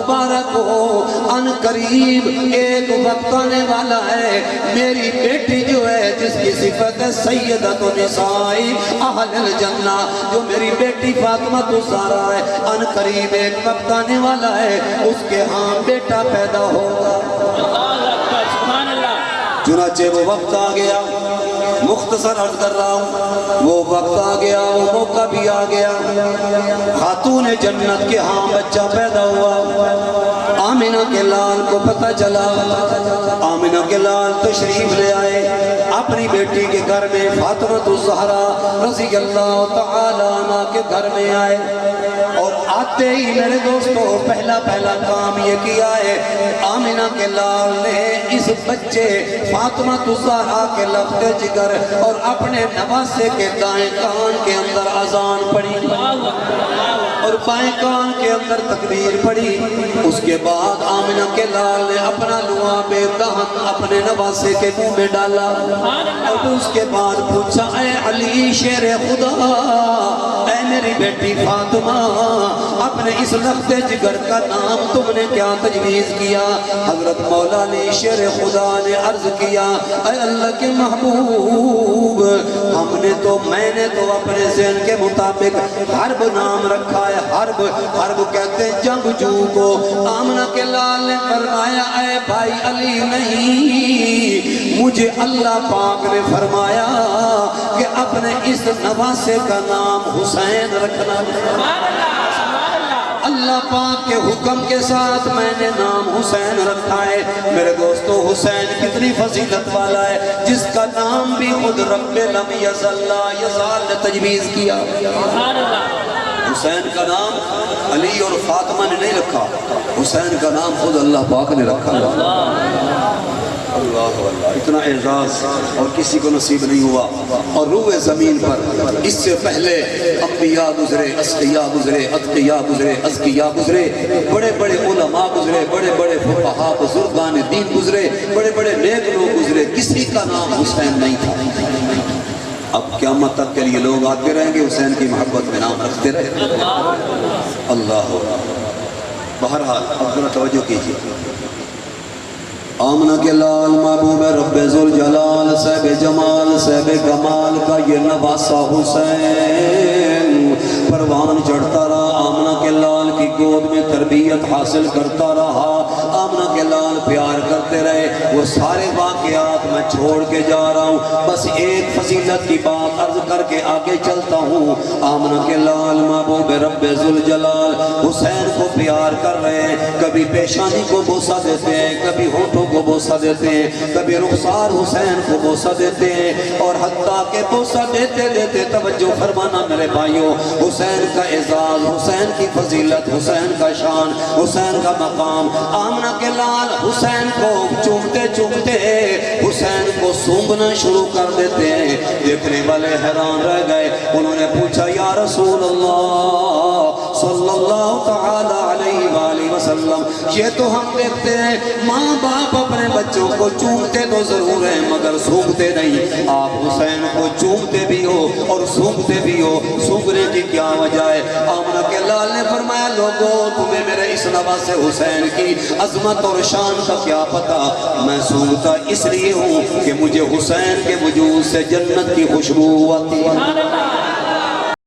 مبارک ہو، ان قریب ایک وقت آنے والا ہے، میری بیٹی جو ہے جس کی صفت ہے سیدۃ النساء اہل الجنہ، جو میری بیٹی فاطمہ الزہرا ہے، ان قریب ایک وقت آنے والا ہے اس کے ہاں بیٹا پیدا ہوگا۔ چنانچہ وہ وقت آ گیا، مختصر عرض کر رہا ہوں، وہ وقت آ گیا، وہ موقع بھی آ گیا، خاتون جنت کے ہاں بچہ پیدا ہوا۔ آمنہ کے لال کو پتہ چلا، آمنہ کے لال تشریف لے آئے اپنی بیٹی کے گھر میں، فاطمہ الزہرا رضی اللہ تعالی عنہ کے گھر میں آئے، اور آتے ہی میرے دوستو پہلا کام یہ کیا ہے، آمنہ کے لال نے اس بچے فاطمہ الزہرا کے لفظ جگر اور اپنے نواسے کے دائیں کان کے اندر اذان پڑھی اور بائیں کان کے اندر تکبیر پڑھی۔ اس کے بعد آمنہ کے لال نے اپنا لعاب دہن اپنے نواسے کے منہ میں ڈالا، اور اس کے بعد پوچھا، اے علی شیر خدا، اے میری بیٹی فاطمہ، اپنے اس لفظ جگر کا نام تم نے کیا تجویز کیا؟ حضرت مولا علی شیر خدا نے عرض کیا، اے اللہ کے محبوب، میں نے تو اپنے ذہن کے مطابق حرب نام رکھا ہے، حرب کہتے ہیں جنگجو کو۔ آمنہ کے لال نے فرمایا، اے بھائی علی نہیں، مجھے اللہ پاک نے فرمایا کہ اپنے اس نواسے کا نام حسین رکھنا۔ اللہ پاک کے حکم کے ساتھ میں نے نام حسین رکھا ہے۔ میرے دوستو حسین کتنی فضیلت والا ہے، جس کا نام بھی خود رب لم یزل لا یزال نے تجویز کیا۔ حسین کا نام علی اور فاطمہ نے نہیں رکھا، حسین کا نام خود اللہ پاک نے رکھا۔ اللہ اللہ، اتنا اعزاز اور کسی کو نصیب نہیں ہوا۔ اور روح زمین پر اس سے پہلے انبیاء گزرے، اسقیاء گزرے، اتقیاء گزرے، ازکیاء گزرے، بڑے بڑے علماء گزرے، بڑے بڑے فقہاء بزرگان دین گزرے، بڑے بڑے نیک لوگ گزرے، کسی کا نام حسین نہیں تھا۔ اب قیامت تک کے لیے لوگ آتے رہیں گے حسین کی محبت میں نام رکھتے رہے۔ اللہ بہرحال اب ذرا توجہ کیجیے، آمنہ کے لال محبوب رب ذوالجلال صاحب جمال صاحب کمال کا یہ نواسہ حسین پروان چڑھتا رہا، آمنہ کے لال کی گود میں تربیت حاصل کرتا رہا، آمنہ کے لال پیار کرتے رہے۔ وہ سارے واقعات میں چھوڑ کے جا رہا ہوں، بس ایک فضیلت کی بات عرض کر کے آگے چلتا ہوں۔ آمنہ کے لال محبوب رب ذوالجلال حسین کو پیار کر رہے ہیں، کبھی پیشانی کو بوسہ دیتے ہیں، کبھی ہونٹوں کو بوسہ دیتے ہیں، کبھی رخسار حسین کو بوسہ دیتے ہیں، اور حتیٰ کہ بوسہ دیتے دیتے توجہ فرمانا میرے بھائیوں، حسین کا اعزاز، حسین کی فضیلت، حسین کا شان، حسین کا مقام، آمنہ کے لال حسین کو چومتے چومتے حسین کو سونگنا شروع کر دیتے ہیں۔ دیکھنے والے حیران رہ گئے، انہوں نے پوچھا، یا رسول اللہ صلی اللہ تعالی علیہ وآلہ وسلم، یہ تو ہم دیکھتے ہیں ماں باپ اپنے بچوں کو چومتے تو ضرور ہیں مگر سونگتے نہیں، آپ حسین کو چومتے بھی ہو اور سونگتے بھی ہو، سونگنے کی کیا وجہ ہے؟ آمنہ کے لال نے فرمایا، لوگوں تمہیں میرے اس نواسے حسین کی عظمت اور شان کا کیا پتا، میں سونگتا اس لیے ہوں کہ مجھے حسین کے وجود سے جنت کی خوشبو آتی ہے۔